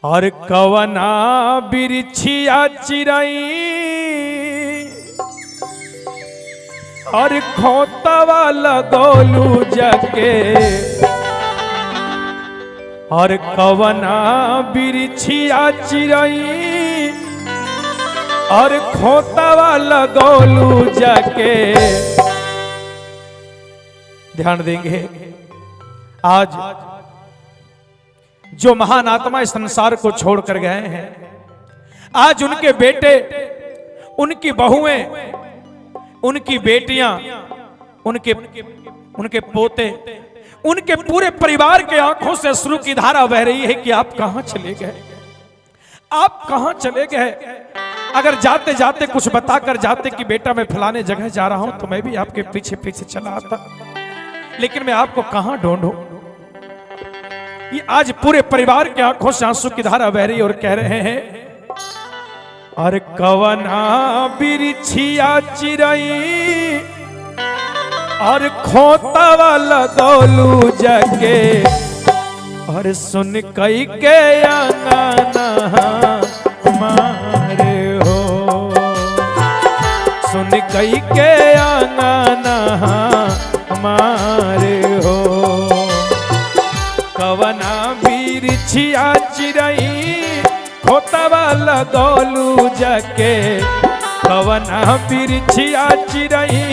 और कवना बिरछिया चिरई और खोतवा लगोलू जगे और कवना बिरछिया चिरई और खोतवा लगोलू जगे। ध्यान देंगे आज जो महान आत्मा इस संसार को छोड़कर गए हैं, आज उनके बेटे, उनकी बहुएं, उनकी बेटियां, उनके पोते, उनके पूरे परिवार के आंखों से अश्रु की धारा बह रही है कि आप कहां चले गए, आप कहां चले गए। अगर जाते जाते कुछ बताकर जाते कि बेटा मैं फलाने जगह जा रहा हूं तो मैं भी आपके पीछे पीछे चला आता, लेकिन मैं आपको कहां ढूंढूं। ये आज पूरे परिवार के आंखों से आंसू की धारा बह रही और कह रहे हैं और कवना बिरछिया चिरई और खोतवा लगोलू जगे और सुन कई के आंगना मारे हो, सुन कई के आंगना मारे हो। कवना बिरछिया चिरई खोतवा लगोलू जगे, कवना बिरछिया चिरई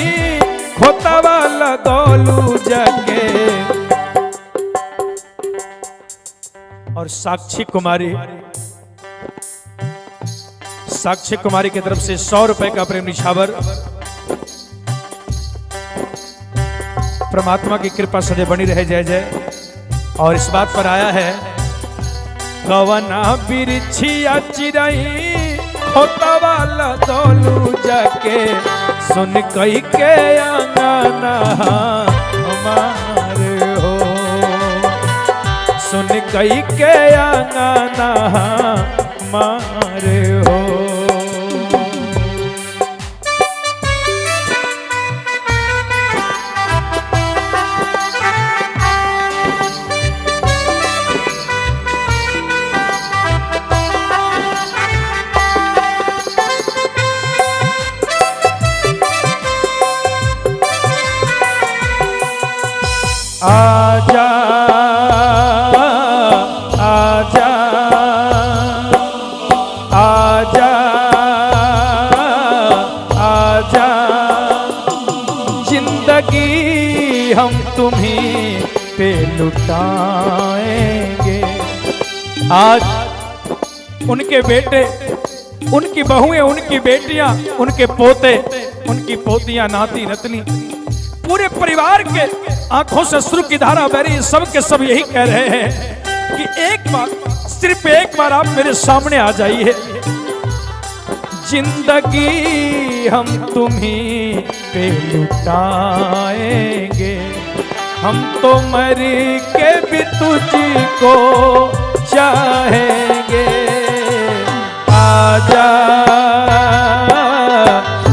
खोतवा लगोलू जगे। और साक्षी कुमारी की तरफ से 100 रुपए का प्रेम निछावर। परमात्मा की कृपा सदैव बनी रहे, जय जय। और इस बात पर आया है कवना बिरछिया चिरई खोतवा लगोलू जगे सुन कई के आंगना हमारे हो, सुन कई के आंगना हमारे हो। आजा आजा आजा आजा, जिंदगी हम तुम्हीं पे लुटाएंगे। आज उनके बेटे, उनकी बहुएं, उनकी बेटियां, उनके पोते, उनकी पोतियां, नाती रत्नी, पूरे परिवार के आंखों से अश्रु की धारा बह रही। सब के सब यही कह रहे हैं कि एक बार, सिर्फ एक बार आप मेरे सामने आ जाइए। जिंदगी हम तुम्हीं पे लुटाएंगे, हम तो मर के भी तुझको चाहेंगे। आजा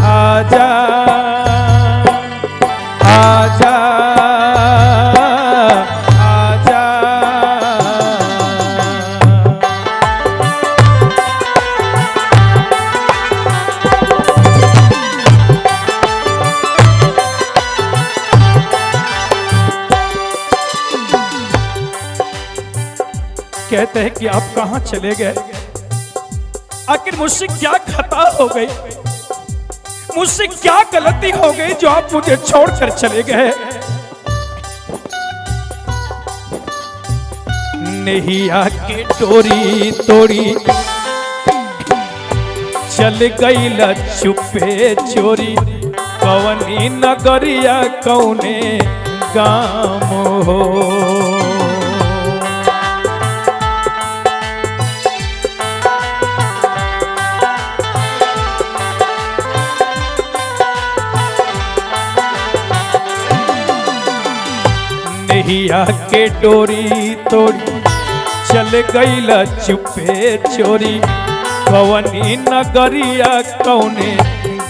आजा आजा आजा। कहते हैं कि आप कहां चले गए, आखिर मुझसे क्या खता हो गई, मुझसे क्या गलती हो गई जो आप मुझे छोड़कर चले गए। नैया की डोरी तोड़ी चल गई चुपे चोरी, कवनी नगरिया कौने गाम हो। नैया के डोरी तोड़ी चल गई चुपे चोरी, कवनी नगरिया कौने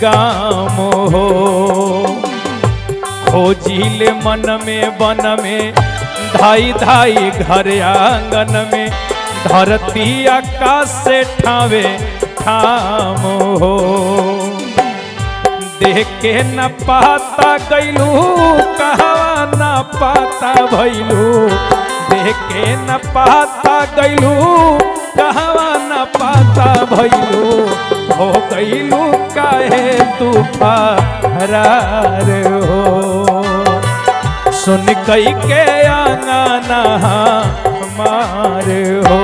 गाम हो। खोजिले मन में वन में, धाई धाई घर आंगन में, धरती आकाश से ठावे ठाम हो। देख के न पाता गैलू कहवा न पाता भैलू, देख के न पाता गैलू कहवा न पाता भैलू, हो गैलू काहे तू फरार हो। सुन कई के आंगना हमार हो।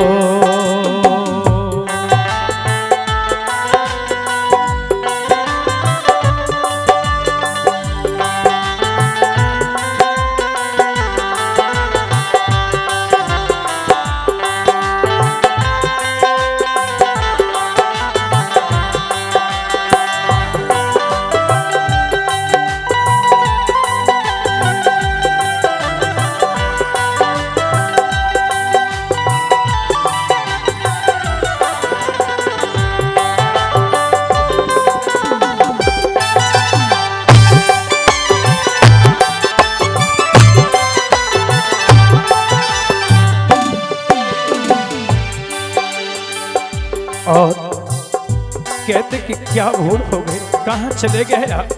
और कहते कि क्या भूल हो गई, कहां चले गए आप।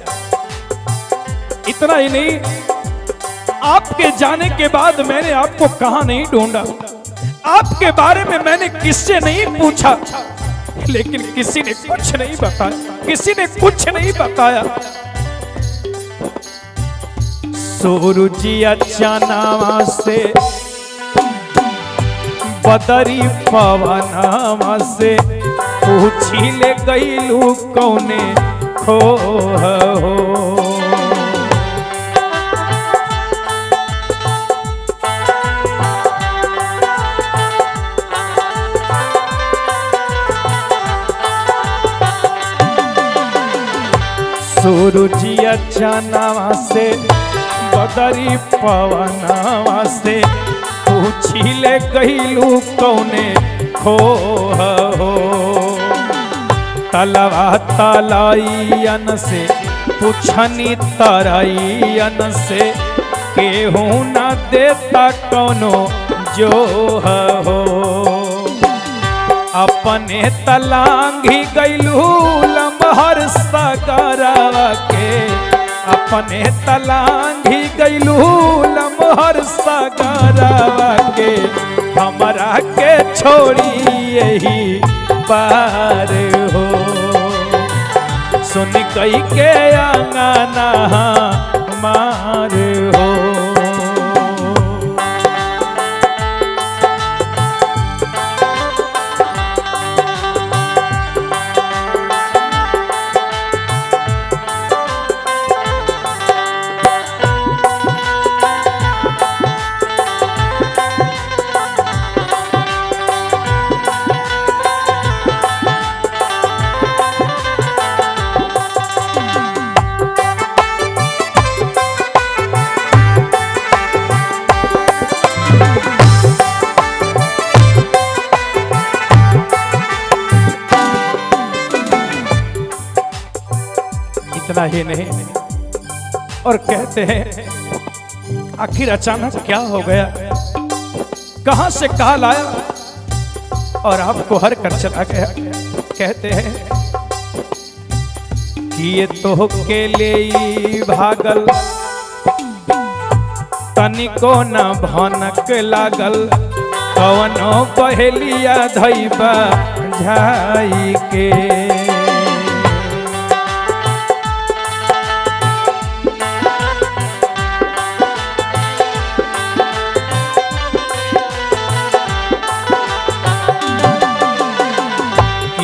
इतना ही नहीं, आपके जाने के बाद मैंने आपको कहां नहीं ढूंढा, आपके बारे में मैंने किससे नहीं पूछा, लेकिन किसी ने कुछ नहीं बताया, किसी ने कुछ नहीं बताया। सूरजिया चानावा से बदरी पवनावा से पूछी ले गईलू कौने खो हो। सूरजिया चानावा से बदरी पवनावा से पूछी ले गईलू कौने खो हो। तलवा तलाइयन से पूछनी तराइयन से केहू न देता कौनो जो हो। अपने तलांघी गईलू लम्हर सगरवा के, अपने तलांघी गईलू लम्हर सगरवा के, हमरा के छोड़ी यही पार हो। सुन कई के आंगना हमार हो। इतना ही नहीं, और कहते हैं आखिर अचानक क्या हो गया, कहां से काल आया और आपको हर कर चला गया। कहते हैं कि ये तो के ले भागल, तनिको न भनक लागल, कवनो पहेलिया धैबा झाई के।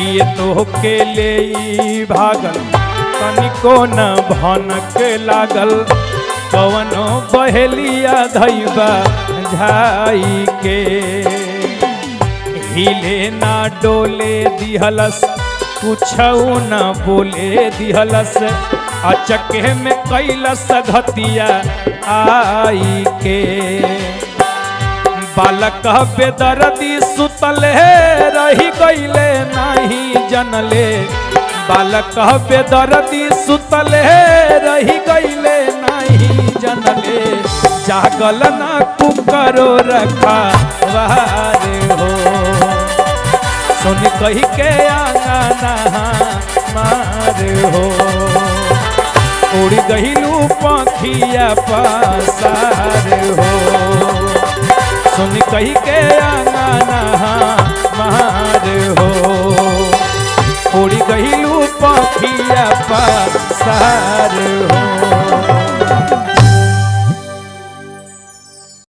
ये तो के ले भागल, तनिको न भनक लागल, कवनो बहेलिया धैबा झाई के। हिले ना डोले दिहलस, कुछऊ न बोले दिहलस, अचके में कैलस घतिया आई के। बालक बेदर्दी सुतल है रही गईले नहीं जनले, बालक बेदर्दी सुतल है रही गईले नहीं जनले, जागल ना कुकरो रखा वार हो। सुन कही के आंगना मार हो उड़ गईलू पंखिया पसार हो सुन कही के